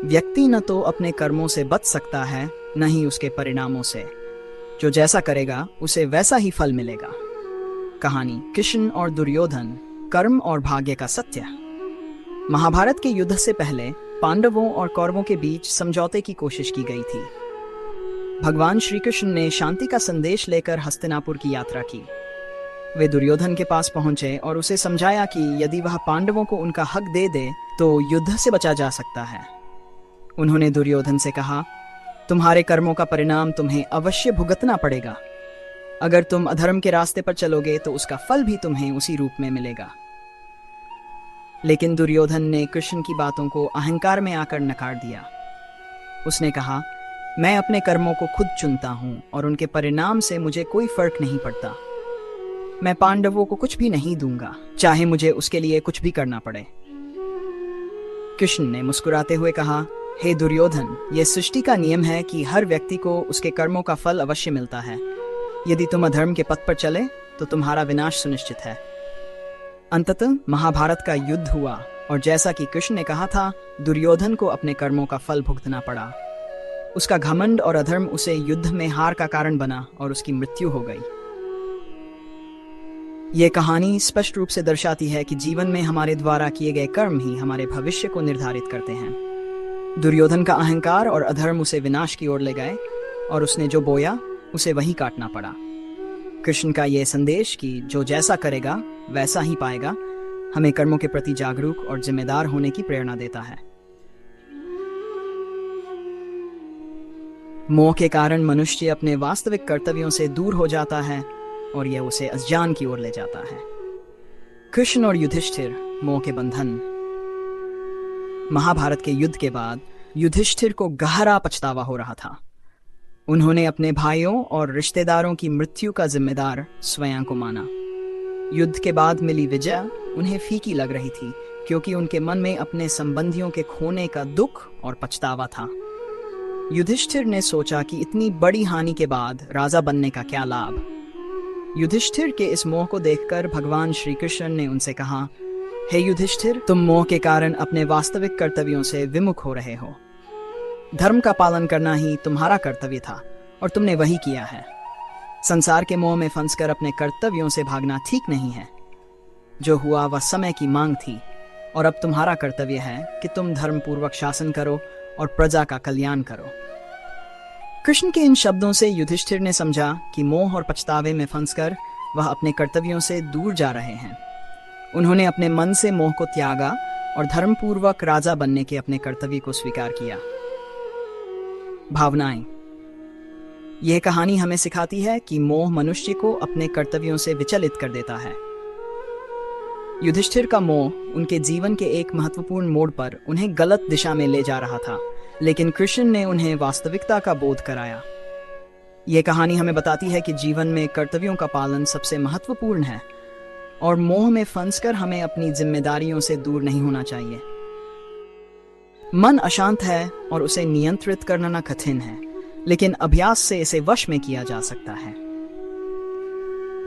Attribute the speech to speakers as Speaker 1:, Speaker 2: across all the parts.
Speaker 1: व्यक्ति न तो अपने कर्मों से बच सकता है, न ही उसके परिणामों से। जो जैसा करेगा उसे वैसा ही फल मिलेगा। कहानी कृष्ण और दुर्योधन, कर्म और भाग्य का सत्य। महाभारत के युद्ध से पहले पांडवों और कौरवों के बीच समझौते की कोशिश की गई थी। भगवान श्री कृष्ण ने शांति का संदेश लेकर हस्तिनापुर की यात्रा की। वे दुर्योधन के पास पहुंचे और उसे समझाया कि यदि वह पांडवों को उनका हक दे दे तो युद्ध से बचा जा सकता है। उन्होंने दुर्योधन से कहा, तुम्हारे कर्मों का परिणाम तुम्हें अवश्य भुगतना पड़ेगा। अगर तुम अधर्म के रास्ते पर चलोगे तो उसका फल भी तुम्हें उसी रूप में मिलेगा। लेकिन दुर्योधन ने कृष्ण की बातों को अहंकार में आकर नकार दिया। उसने कहा, मैं अपने कर्मों को खुद चुनता हूं और उनके परिणाम से मुझे कोई फर्क नहीं पड़ता। मैं पांडवों को कुछ भी नहीं दूंगा, चाहे मुझे उसके लिए कुछ भी करना पड़े। कृष्ण ने मुस्कुराते हुए कहा, हे दुर्योधन, यह सृष्टि का नियम है कि हर व्यक्ति को उसके कर्मों का फल अवश्य मिलता है। यदि तुम अधर्म के पथ पर चले तो तुम्हारा विनाश सुनिश्चित है। अंततः महाभारत का युद्ध हुआ और जैसा कि कृष्ण ने कहा था, दुर्योधन को अपने कर्मों का फल भुगतना पड़ा। उसका घमंड और अधर्म उसे युद्ध में हार का कारण बना और उसकी मृत्यु हो गई। यह कहानी स्पष्ट रूप से दर्शाती है कि जीवन में हमारे द्वारा किए गए कर्म ही हमारे भविष्य को निर्धारित करते हैं। दुर्योधन का अहंकार और अधर्म उसे विनाश की ओर ले गए और उसने जो बोया उसे वहीं काटना पड़ा। कृष्ण का यह संदेश कि जो जैसा करेगा वैसा ही पाएगा, हमें कर्मों के प्रति जागरूक और जिम्मेदार होने की प्रेरणा देता है। मोह के कारण मनुष्य अपने वास्तविक कर्तव्यों से दूर हो जाता है और यह उसे अज्ञान की ओर ले जाता है। कृष्ण और युधिष्ठिर, मोह के बंधन। महाभारत के युद्ध के बाद युधिष्ठिर को गहरा पछतावा हो रहा था। उन्होंने अपने भाइयों और रिश्तेदारों की मृत्यु का जिम्मेदार स्वयं को माना। युद्ध के बाद मिली विजय उन्हें फीकी लग रही थी, क्योंकि उनके मन में अपने संबंधियों के खोने का दुख और पछतावा था। युधिष्ठिर ने सोचा कि इतनी बड़ी हानि के बाद राजा बनने का क्या लाभ। युधिष्ठिर के इस मोह को देखकर भगवान श्री कृष्ण ने उनसे कहा, हे युधिष्ठिर, तुम मोह के कारण अपने वास्तविक कर्तव्यों से विमुख हो रहे हो। धर्म का पालन करना ही तुम्हारा कर्तव्य था और तुमने वही किया है। संसार के मोह में फंसकर अपने कर्तव्यों से भागना ठीक नहीं है। जो हुआ वह समय की मांग थी और अब तुम्हारा कर्तव्य है कि तुम धर्म पूर्वक शासन करो और प्रजा का कल्याण करो। कृष्ण के इन शब्दों से युधिष्ठिर ने समझा कि मोह और पछतावे में फंसकर वह अपने कर्तव्यों से दूर जा रहे हैं। उन्होंने अपने मन से मोह को त्यागा और धर्मपूर्वक राजा बनने के अपने कर्तव्य को स्वीकार किया। भावनाएं। यह कहानी हमें सिखाती है कि मोह मनुष्य को अपने कर्तव्यों से विचलित कर देता है। युधिष्ठिर का मोह उनके जीवन के एक महत्वपूर्ण मोड़ पर उन्हें गलत दिशा में ले जा रहा था, लेकिन कृष्ण ने उन्हें वास्तविकता का बोध कराया। यह कहानी हमें बताती है कि जीवन में कर्तव्यों का पालन सबसे महत्वपूर्ण है और मोह में फंसकर हमें अपनी जिम्मेदारियों से दूर नहीं होना चाहिए। मन अशांत है और उसे नियंत्रित करना कठिन है, लेकिन अभ्यास से इसे वश में किया जा सकता है।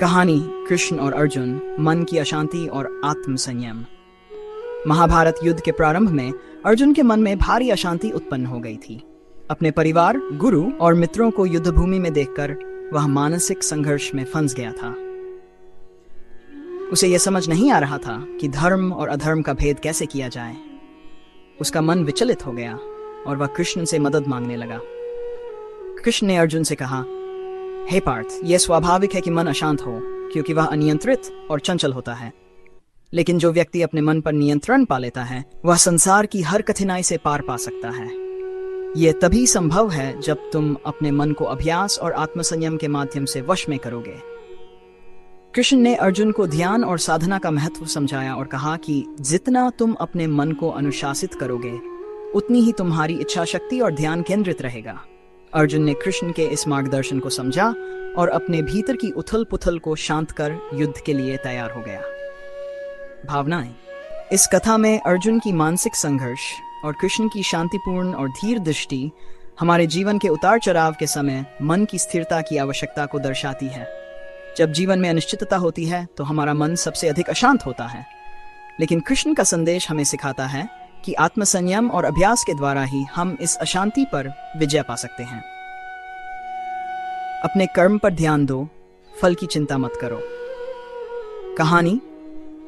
Speaker 1: कहानी कृष्ण और अर्जुन, मन की अशांति और आत्मसंयम। महाभारत युद्ध के प्रारंभ में अर्जुन के मन में भारी अशांति उत्पन्न हो गई थी। अपने परिवार, गुरु और मित्रों को युद्ध भूमि में देखकर वह मानसिक संघर्ष में फंस गया था। उसे यह समझ नहीं आ रहा था कि धर्म और अधर्म का भेद कैसे किया जाए। उसका मन विचलित हो गया और वह कृष्ण से मदद मांगने लगा। कृष्ण ने अर्जुन से कहा, हे पार्थ, यह स्वाभाविक है कि मन अशांत हो, क्योंकि वह अनियंत्रित और चंचल होता है। लेकिन जो व्यक्ति अपने मन पर नियंत्रण पा लेता है वह संसार की हर कठिनाई से पार पा सकता है। यह तभी संभव है जब तुम अपने मन को अभ्यास और आत्मसंयम के माध्यम से वश में करोगे। कृष्ण ने अर्जुन को ध्यान और साधना का महत्व समझाया और कहा कि जितना तुम अपने मन को अनुशासित करोगे उतनी ही तुम्हारी इच्छा शक्ति और ध्यान केंद्रित रहेगा। अर्जुन ने कृष्ण के इस मार्गदर्शन को समझा और अपने भीतर की उथल पुथल को शांत कर युद्ध के लिए तैयार हो गया। भावनाएं। इस कथा में अर्जुन की मानसिक संघर्ष और कृष्ण की शांतिपूर्ण और धीर दृष्टि हमारे जीवन के उतार चढ़ाव के समय मन की स्थिरता की आवश्यकता को दर्शाती है। जब जीवन में अनिश्चितता होती है तो हमारा मन सबसे अधिक अशांत होता है, लेकिन कृष्ण का संदेश हमें सिखाता है कि आत्मसंयम और अभ्यास के द्वारा ही हम इस अशांति पर विजय पा सकते हैं। अपने कर्म पर ध्यान दो, फल की चिंता मत करो। कहानी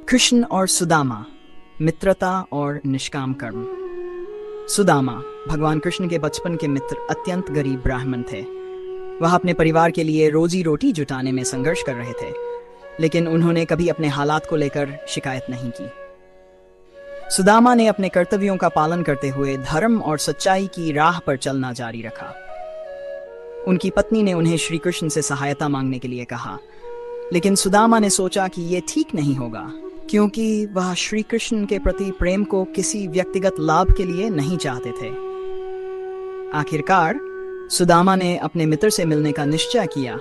Speaker 1: कृष्ण और सुदामा, मित्रता और निष्काम कर्म। सुदामा भगवान कृष्ण के बचपन के मित्र अत्यंत गरीब ब्राह्मण थे। वह अपने परिवार के लिए रोजी रोटी जुटाने में संघर्ष कर रहे थे, लेकिन उन्होंने कभी अपने हालात को लेकर शिकायत नहीं की। सुदामा ने अपने कर्तव्यों का पालन करते हुए धर्म और सच्चाई की राह पर चलना जारी रखा। उनकी पत्नी ने उन्हें श्री कृष्ण से सहायता मांगने के लिए कहा, लेकिन सुदामा ने सोचा कि यह ठीक नहीं होगा, क्योंकि वह श्री कृष्ण के प्रति प्रेम को किसी व्यक्तिगत लाभ के लिए नहीं चाहते थे। आखिरकार सुदामा ने अपने मित्र से मिलने का निश्चय किया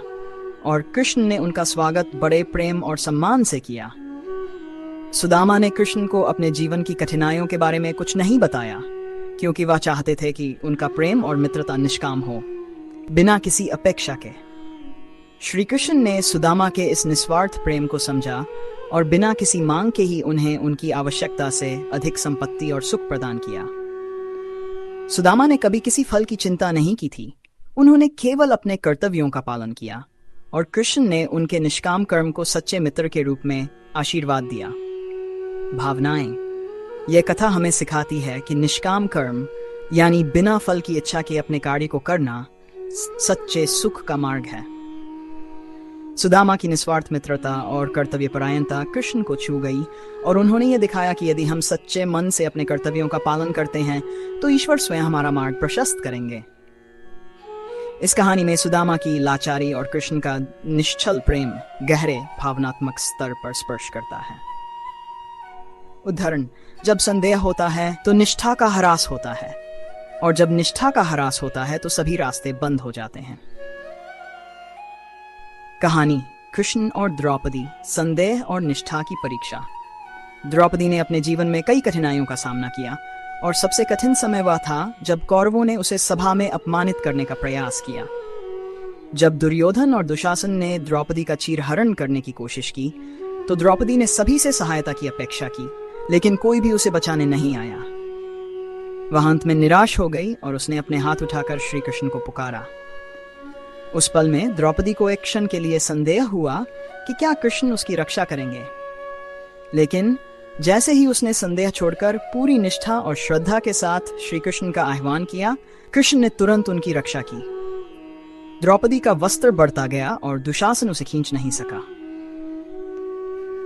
Speaker 1: और कृष्ण ने उनका स्वागत बड़े प्रेम और सम्मान से किया। सुदामा ने कृष्ण को अपने जीवन की कठिनाइयों के बारे में कुछ नहीं बताया, क्योंकि वह चाहते थे कि उनका प्रेम और मित्रता निष्काम हो, बिना किसी अपेक्षा के। श्री कृष्ण ने सुदामा के इस निस्वार्थ प्रेम को समझा और बिना किसी मांग के ही उन्हें उनकी आवश्यकता से अधिक संपत्ति और सुख प्रदान किया। सुदामा ने कभी किसी फल की चिंता नहीं की थी। उन्होंने केवल अपने कर्तव्यों का पालन किया और कृष्ण ने उनके निष्काम कर्म को सच्चे मित्र के रूप में आशीर्वाद दिया। भावनाएं। यह कथा हमें सिखाती है कि निष्काम कर्म यानी बिना फल की इच्छा के अपने कार्य को करना सच्चे सुख का मार्ग है। सुदामा की निस्वार्थ मित्रता और कर्तव्यपरायणता कृष्ण को छू गई और उन्होंने ये दिखाया कि यदि हम सच्चे मन से अपने कर्तव्यों का पालन करते हैं तो ईश्वर स्वयं हमारा मार्ग प्रशस्त करेंगे। इस कहानी में सुदामा की लाचारी और कृष्ण का निश्चल प्रेम गहरे भावनात्मक स्तर पर स्पर्श करता है। उदाहरण, जब संदेह होता है तो निष्ठा का ह्रास होता है, और जब निष्ठा का ह्रास होता है तो सभी रास्ते बंद हो जाते हैं। कहानी कृष्ण और द्रौपदी, संदेह और निष्ठा की परीक्षा। द्रौपदी ने अपने जीवन में कई कठिनाइयों का सामना किया और सबसे कठिन समय वह था जब कौरवों ने उसे सभा में अपमानित करने का प्रयास किया। जब दुर्योधन और दुशासन ने द्रौपदी का चीरहरण करने की कोशिश की तो द्रौपदी ने सभी से सहायता की अपेक्षा की, लेकिन कोई भी उसे बचाने नहीं आया। वह अंत में निराश हो गई और उसने अपने हाथ उठाकर श्री कृष्ण को पुकारा। उस पल में द्रौपदी को एक क्षण के लिए संदेह हुआ कि क्या कृष्ण उसकी रक्षा करेंगे, लेकिन जैसे ही उसने संदेह छोड़कर पूरी निष्ठा और श्रद्धा के साथ श्री कृष्ण का आह्वान किया, कृष्ण ने तुरंत उनकी रक्षा की। द्रौपदी का वस्त्र बढ़ता गया और दुशासन उसे खींच नहीं सका।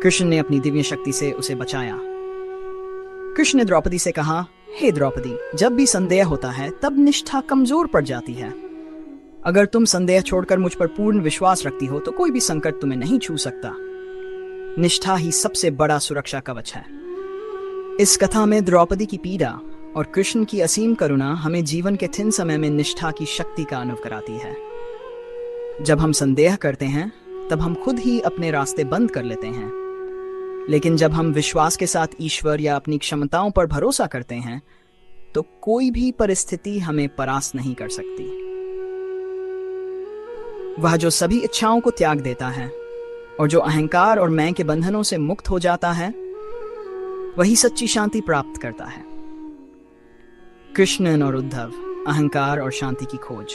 Speaker 1: कृष्ण ने अपनी दिव्य शक्ति से उसे बचाया। कृष्ण ने द्रौपदी से कहा, हे द्रौपदी, जब भी संदेह होता है तब निष्ठा कमजोर पड़ जाती है। अगर तुम संदेह छोड़कर मुझ पर पूर्ण विश्वास रखती हो तो कोई भी संकट तुम्हें नहीं छू सकता। निष्ठा ही सबसे बड़ा सुरक्षा कवच है। इस कथा में द्रौपदी की पीड़ा और कृष्ण की असीम करुणा हमें जीवन के कठिन समय में निष्ठा की शक्ति का अनुभव कराती है। जब हम संदेह करते हैं तब हम खुद ही अपने रास्ते बंद कर लेते हैं, लेकिन जब हम विश्वास के साथ ईश्वर या अपनी क्षमताओं पर भरोसा करते हैं तो कोई भी परिस्थिति हमें परास्त नहीं कर सकती। वह जो सभी इच्छाओं को त्याग देता है और जो अहंकार और मैं के बंधनों से मुक्त हो जाता है, वही सच्ची शांति प्राप्त करता है। कृष्ण और उद्धव, अहंकार और शांति की खोज।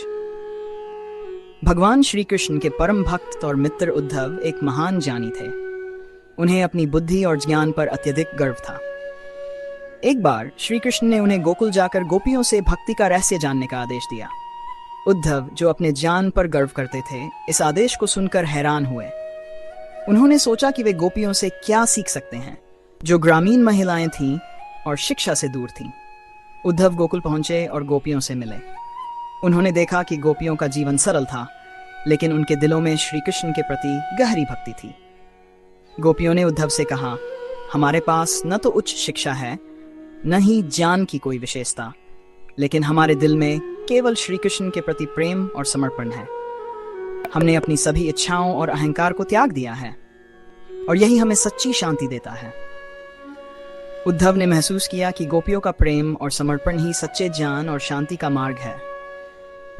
Speaker 1: भगवान श्री कृष्ण के परम भक्त और मित्र उद्धव एक महान ज्ञानी थे। उन्हें अपनी बुद्धि और ज्ञान पर अत्यधिक गर्व था। एक बार श्री कृष्ण ने उन्हें गोकुल जाकर गोपियों से भक्ति का रहस्य जानने का आदेश दिया। उद्धव, जो अपने ज्ञान पर गर्व करते थे, इस आदेश को सुनकर हैरान हुए। उन्होंने सोचा कि वे गोपियों से क्या सीख सकते हैं, जो ग्रामीण महिलाएं थीं और शिक्षा से दूर थीं। उद्धव गोकुल पहुंचे और गोपियों से मिले। उन्होंने देखा कि गोपियों का जीवन सरल था, लेकिन उनके दिलों में श्री कृष्ण के प्रति गहरी भक्ति थी। गोपियों ने उद्धव से कहा, हमारे पास न तो उच्च शिक्षा है, न ही ज्ञान की कोई विशेषता, लेकिन हमारे दिल में केवल श्री कृष्ण के प्रति प्रेम और समर्पण है। हमने अपनी सभी इच्छाओं और अहंकार को त्याग दिया है और यही हमें सच्ची शांति देता है। उद्धव ने महसूस किया कि गोपियों का प्रेम और समर्पण ही सच्चे ज्ञान और शांति का मार्ग है।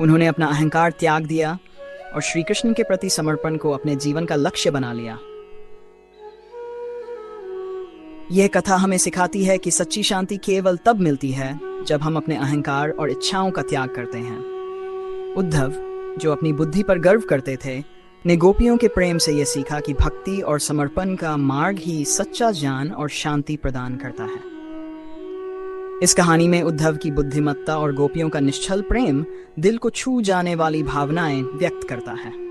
Speaker 1: उन्होंने अपना अहंकार त्याग दिया और श्री कृष्ण के प्रति समर्पण को अपने जीवन का लक्ष्य बना लिया। यह कथा हमें सिखाती है कि सच्ची शांति केवल तब मिलती है जब हम अपने अहंकार और इच्छाओं का त्याग करते हैं। उद्धव, जो अपनी बुद्धि पर गर्व करते थे, ने गोपियों के प्रेम से यह सीखा कि भक्ति और समर्पण का मार्ग ही सच्चा ज्ञान और शांति प्रदान करता है। इस कहानी में उद्धव की बुद्धिमत्ता और गोपियों का निश्चल प्रेम दिल को छू जाने वाली भावनाएं व्यक्त करता है।